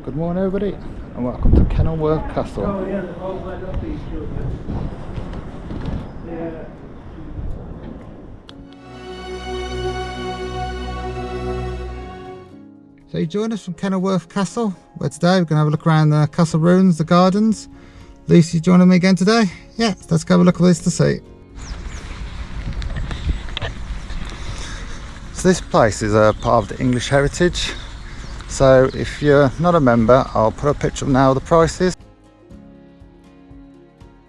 Good morning everybody and welcome to Kenilworth Castle. Oh yeah, I love these children. Yeah. So you join us from Kenilworth Castle, where today we're going to have a look around the castle ruins, the gardens. Lucy joining me again today? Yeah, let's go have a look at this to see. So this place is a part of the English heritage. So if you're not a member, I'll put a picture up now of the prices.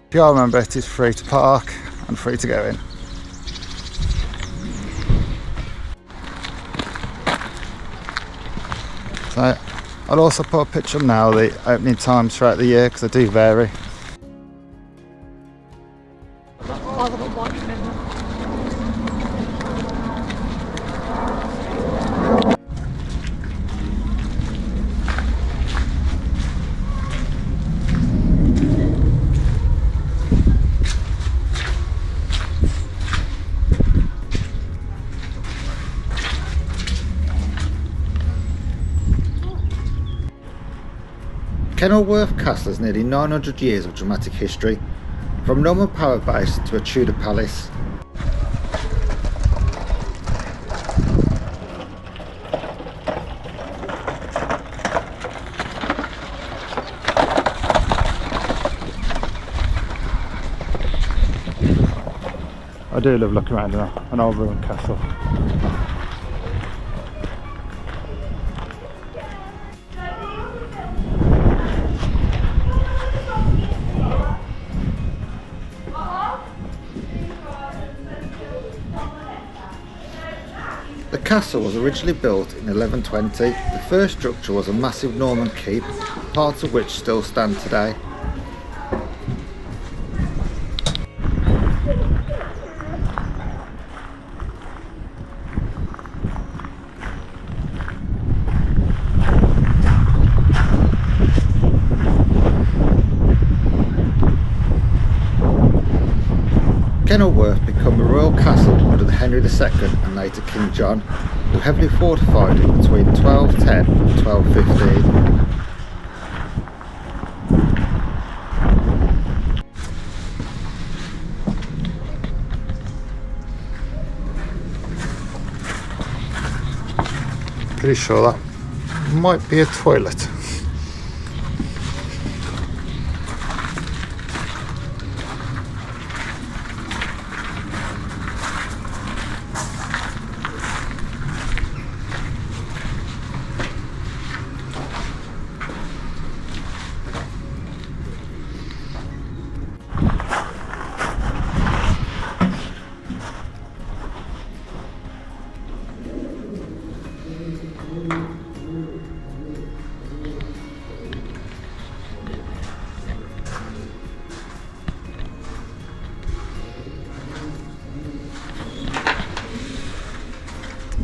If you are a member, it is free to park and free to go in. So I'll also put a picture up now of the opening times throughout the year because they do vary. Kenilworth Castle has nearly 900 years of dramatic history, from Norman power base to a Tudor palace. I do love looking around an old ruined castle. The castle was originally built in 1120. The first structure was a massive Norman keep, parts of which still stand today. Kenilworth became a royal castle under the Henry II and later King John, who heavily fortified it between 1210 and 1215. Pretty sure that might be a toilet.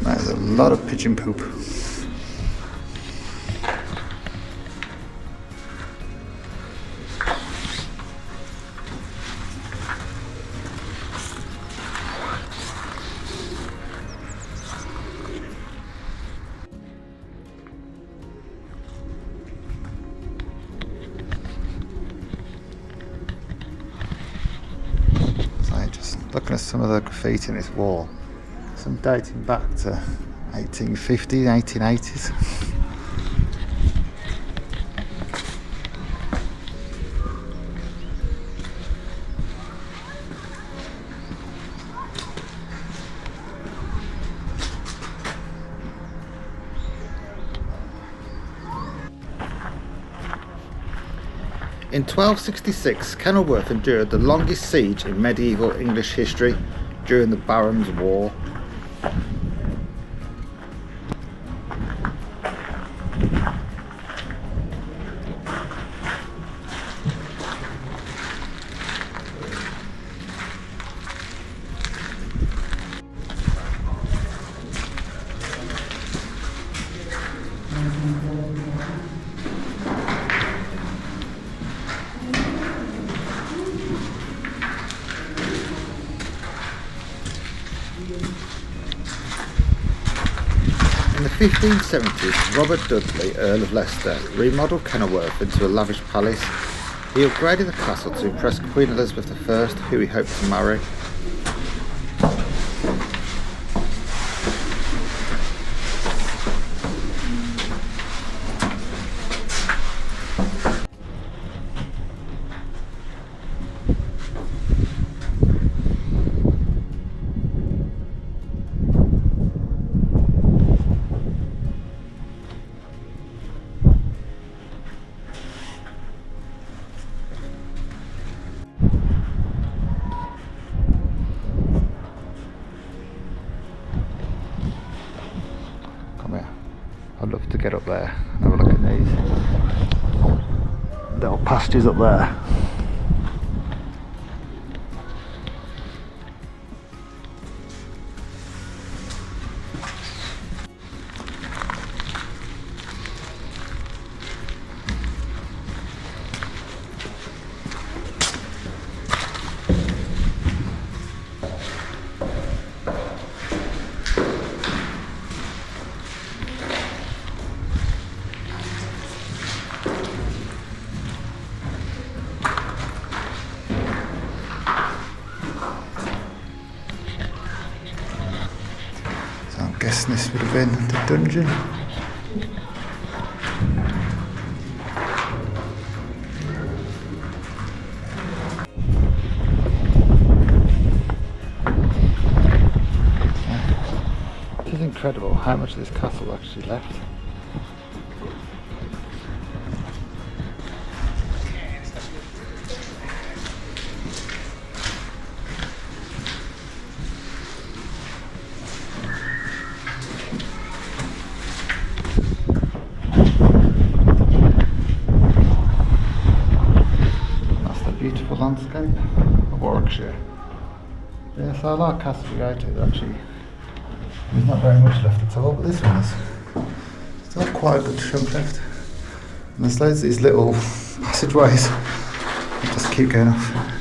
There's a lot of pigeon poop. So just looking at some of the graffiti in this wall. Some dating back to 1850s, 1880s. In 1266, Kenilworth endured the longest siege in medieval English history during the Barons' War. 1570s, Robert Dudley, Earl of Leicester, remodelled Kenilworth into a lavish palace. He upgraded the castle to impress Queen Elizabeth I, who he hoped to marry. I'd love to get up there and have a look at these little pastures up there. I'm guessing this would have been the dungeon. It is incredible how much of this castle actually left. Beautiful landscape of Warwickshire. Yes, I like Castle we go to. Actually, there's not very much left at all, but this one is still quite a good chunk left. And there's loads of these little passageways that just keep going off.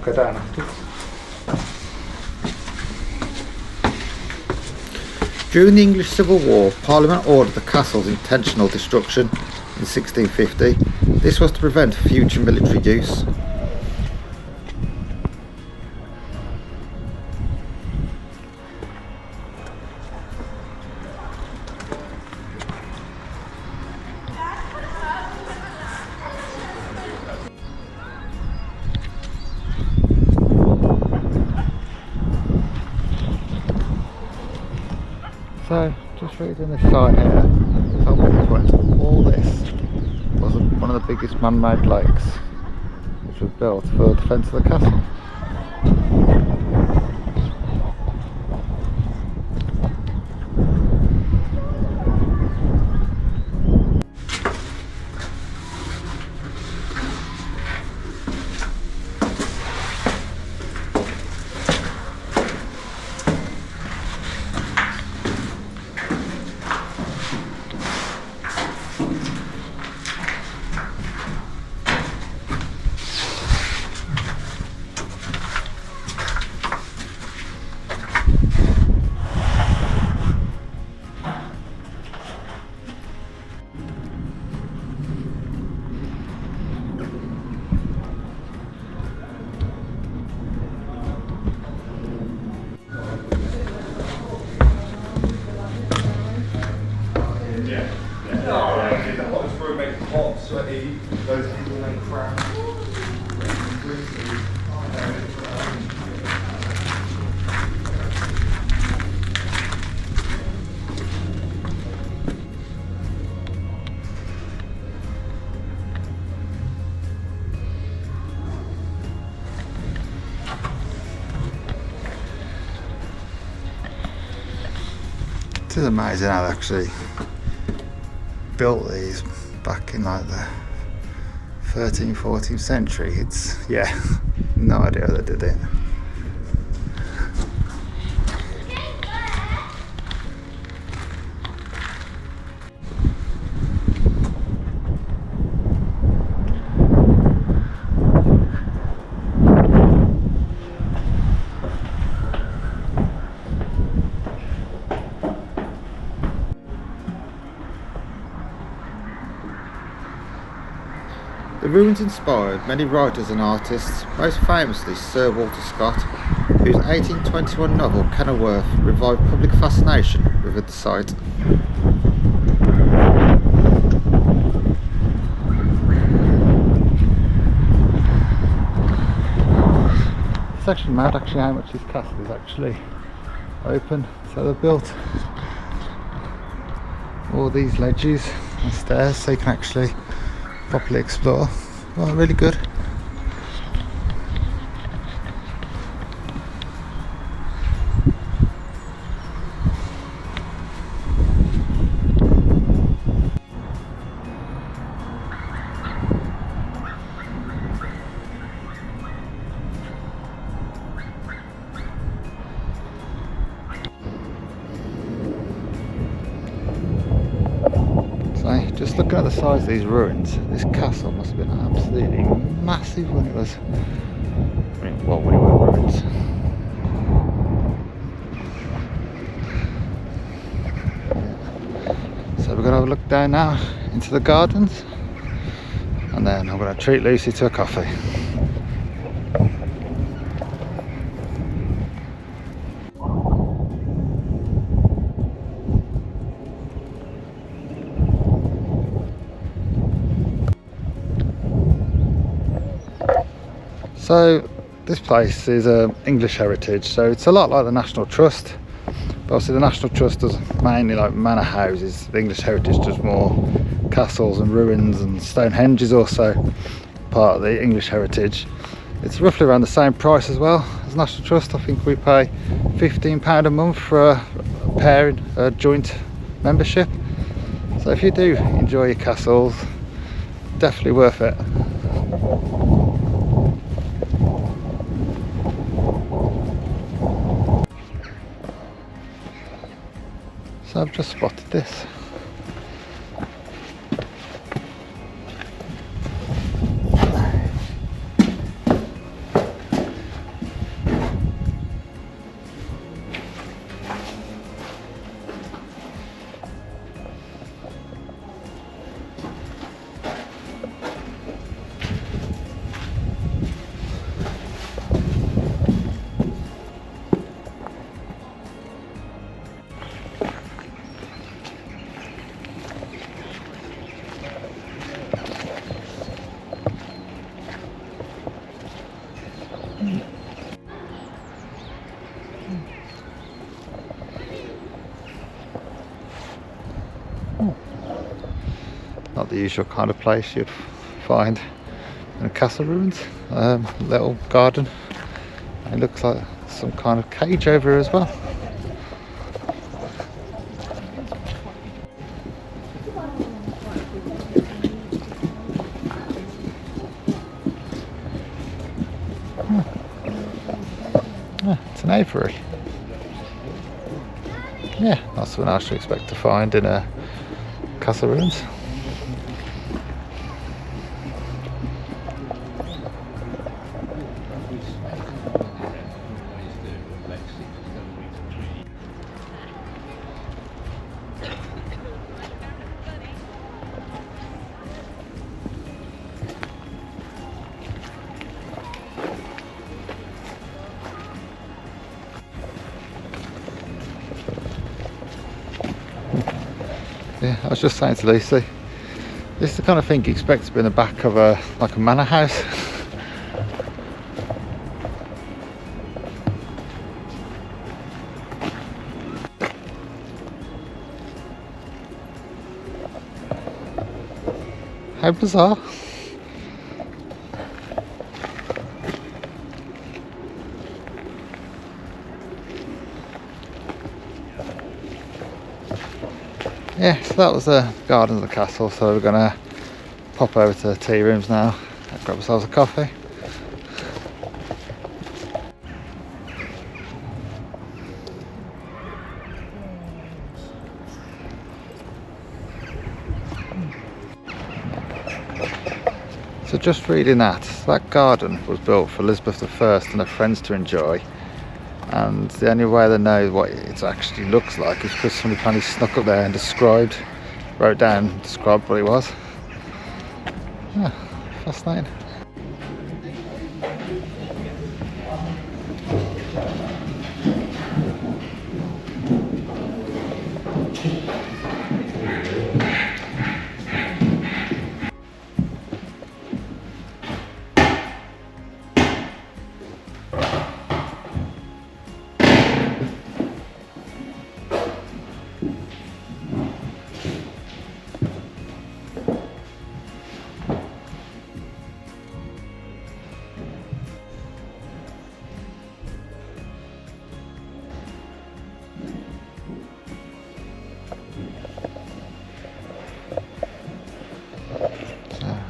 Go down after. During the English Civil War, Parliament ordered the castle's intentional destruction in 1650. This was to prevent future military use. So, just reading this sign here, told me all this was one of the biggest man-made lakes which was built for the defence of the castle. It is amazing how actually built these back in like the 13th, 14th century. It's, yeah, no idea how they did it. The ruins inspired many writers and artists, most famously Sir Walter Scott, whose 1821 novel Kenilworth revived public fascination with the site. It's actually mad how much this castle is actually open. So they've built all these ledges and stairs so you can actually properly explore. Well, really good. Just looking at the size of these ruins, this castle must have been absolutely massive when it was, well, when it were ruins. Yeah. So we're going to have a look down now into the gardens, and then I'm going to treat Lucy to a coffee. So this place is English heritage, so it's a lot like the National Trust, but obviously the National Trust does mainly like manor houses. The English heritage does more castles and ruins, and Stonehenge is also part of the English heritage. It's roughly around the same price as well as National Trust. I think we pay £15 a month for a joint membership. So if you do enjoy your castles, definitely worth it. So I've just spotted this. Not the usual kind of place you'd find in a castle ruins. Little garden. It looks like some kind of cage over here as well. It's an aviary. Yeah, that's what I should expect to find in a castle ruins. Yeah, I was just saying to Lucy, this is the kind of thing you expect to be in the back of a manor house. How bizarre. Yeah, so that was the garden of the castle, so we're gonna pop over to the tea rooms now and grab ourselves a coffee. So just reading that garden was built for Elizabeth I and her friends to enjoy, and the only way they know what it actually looks like is because somebody kind of snuck up there and described what it was. Yeah, fascinating.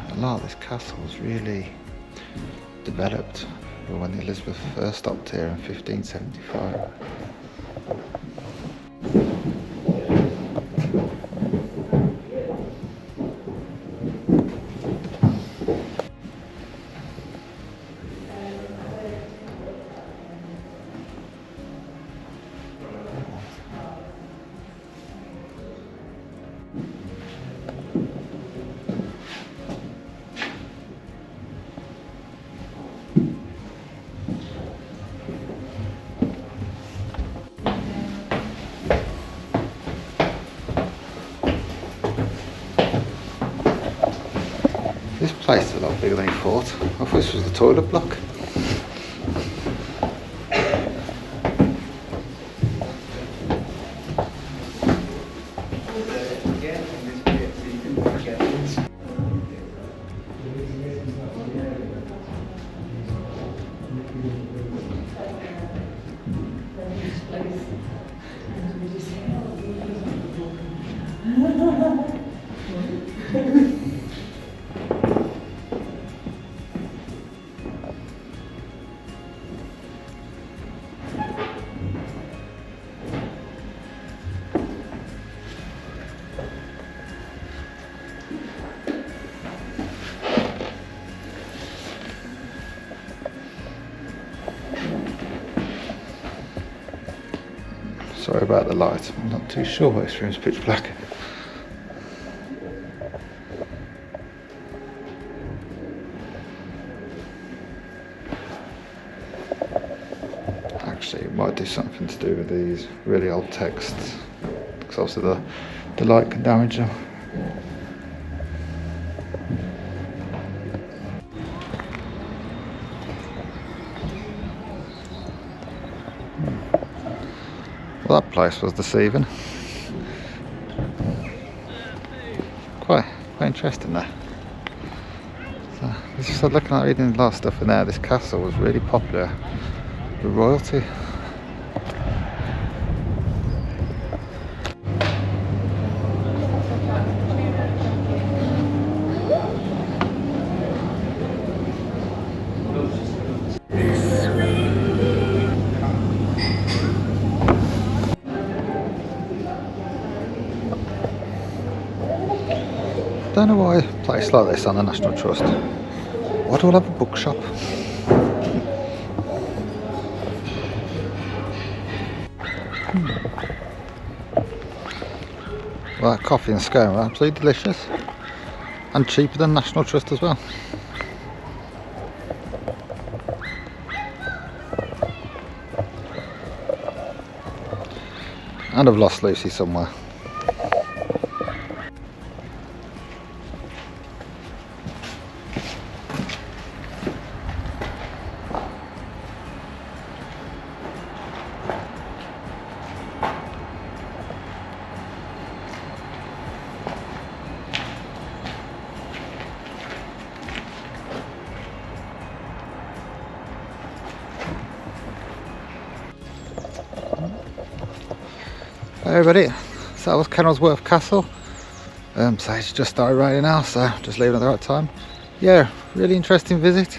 A lot of this castle was really developed when Elizabeth first stopped here in 1575. This place is a lot bigger than you thought. I thought this was the toilet block. Sorry about the light, I'm not too sure why this room's pitch black. Actually, it might do something to do with these really old texts, because obviously the light can damage them. Well, that place was deceiving. Quite interesting there. So, just looking at reading a lot of stuff in there, this castle was really popular with royalty. Don't know why a place like this on the National Trust. Why do I have a bookshop? Well, that coffee and scone were absolutely delicious. And cheaper than National Trust as well. And I've lost Lucy somewhere. Hey everybody, so so that was Kenilworth Castle. So it's just started raining now, so just leaving at the right time. Yeah, really interesting visit.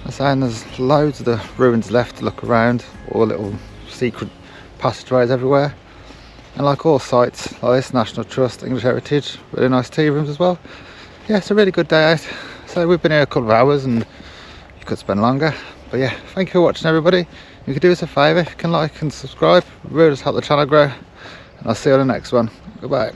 I'm saying there's loads of the ruins left to look around, all little secret passageways everywhere. And like all sites like this, National Trust, English Heritage, really nice tea rooms as well. Yeah, it's a really good day out. So we've been here a couple of hours and you could spend longer. But yeah, thank you for watching everybody. If you could do us a favour, if you can like and subscribe, it really does help the channel grow. And I'll see you on the next one. Goodbye.